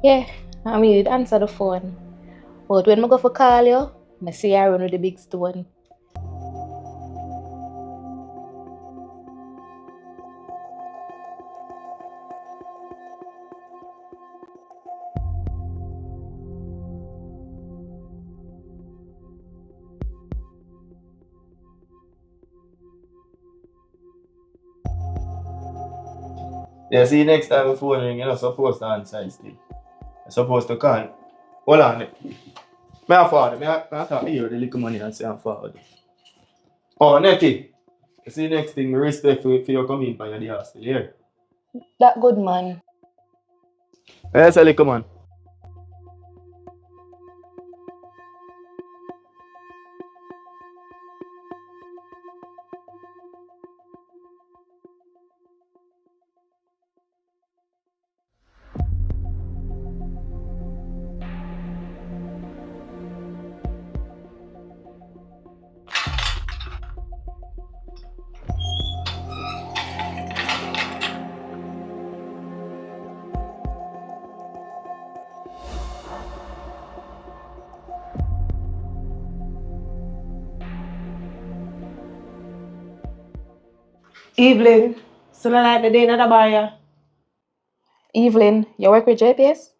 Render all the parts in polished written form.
Yeah, I mean, did answer the phone. But when I go for call you, I see you run with the big stone. Yeah, see, next time the phone ring, you're not supposed to answer it still. You're supposed to call. Hold on. May I forward? May I talk to you the little money and say I'm forward. Oh, Nettie. You see, next thing, me respect for your coming by the house. Yeah. That good man. Yes, a little man. Evelyn, still like the day another bar. Evelyn, you work with JPS?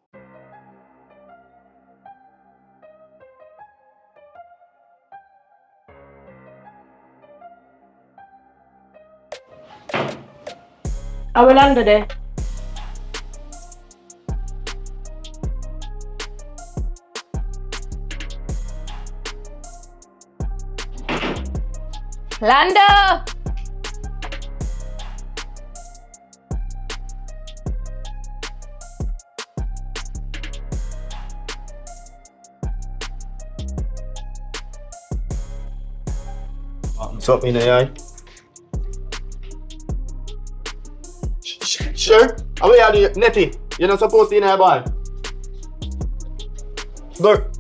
I will under there. Lando! What's up in the eye? Sure. How are you, Nettie? You're not supposed to in a bar. Go.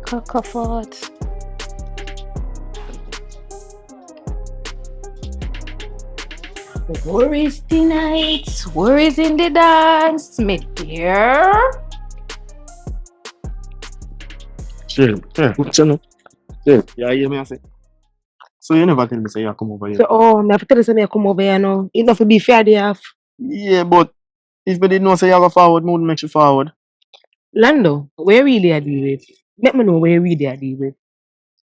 Cockafort. Worries tonight, worries in the dance, me dear. Sure. Yeah. What's your Yeah. Yeah, you hear me I say. So you never tell me say you come over here. So, oh, me have to tell you, me come over here now. It not to be fair, they have. Yeah, but if you didn't know say you go forward, mood makes you forward. Lando, where really I deal with? Let me know where really I deal with.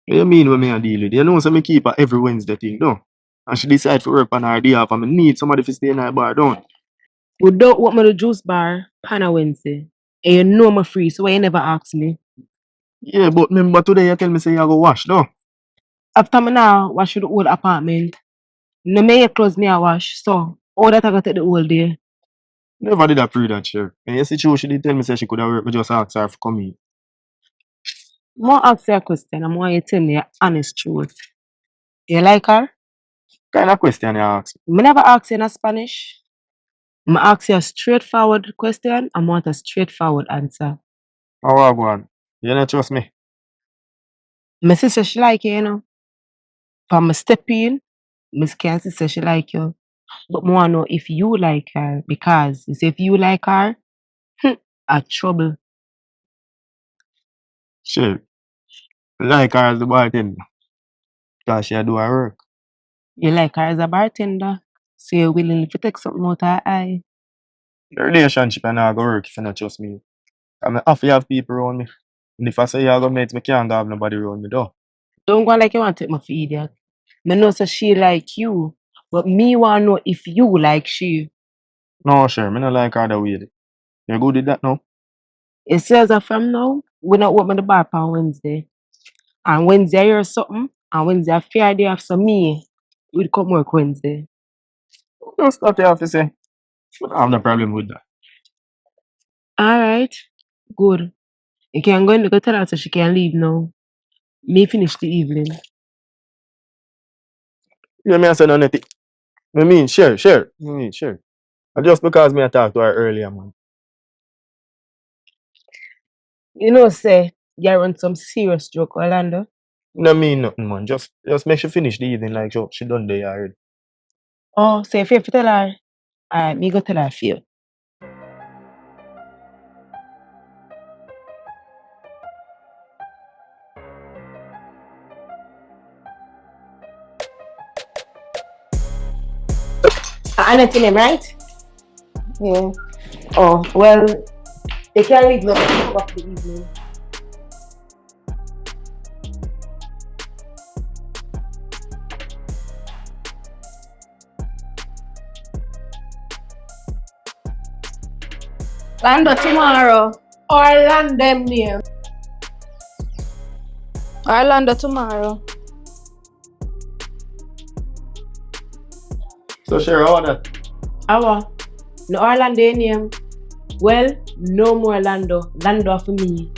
What you mean when me a deal with? You know, so me keep her every Wednesday thing, no? And she decide to work on her day off and me need somebody to stay in her bar, don't? We don't want me the juice bar, Pana Wednesday. And you know me free, so why you never ask me? Yeah, but remember today you tell me say you go wash, no? After me now, wash the whole apartment. No me your clothes me a wash, so all that I got take the whole day. Never did I pray that sure. And you see true, she did tell me say she could have worked, me just ask her for come in. More ask you a question, I'm want you to tell me the honest truth. You like her? Kind of question you ask me. Me never ask you in a Spanish. I ask you a straightforward question. I want a straightforward answer. How I go on? You don't trust me? My sister she like you, you know. From my step in, Miss Cassie say she like you. But I want to know if you like her because you say if you like her, a trouble. Sure. Like her as the bartender. Because she a do her work. You like her as a bartender, so you're willing to take something out of her eye. The relationship and not go work if you not trust me. I mean, have to have people around me. And if I say you go mates, me can't have nobody around me though. Don't go like you want to take me for idiot. Me know so she like you, but me want to know if you like she. No, sure, me not like her the way. You good with that now? It says that from now, we not open the bar on Wednesday. And Wednesday I hear something, and Wednesday I fear day have some me. We'd come work Wednesday. Just what you have to say. But I have no problem with that. Alright, good. You can go in the tell her so she can leave now. Me finish the evening. You me I say no nothing. Me mean, sure. Me mean, sure. Just because me I talked to her earlier, man. You know, say, you're on some serious joke, Orlando. No mean nothing, man. Just make she finish the evening like she done there already. Oh, so if you have to tell her, alright, me go tell her for you. Annette in him, right? Yeah. Oh, well, they can't leave nothing to come up the evening. Lando tomorrow. Orlando them name. Orlando tomorrow. So Sherry, how that? Awa. No Orlando name. Well, no more Lando. Lando for me.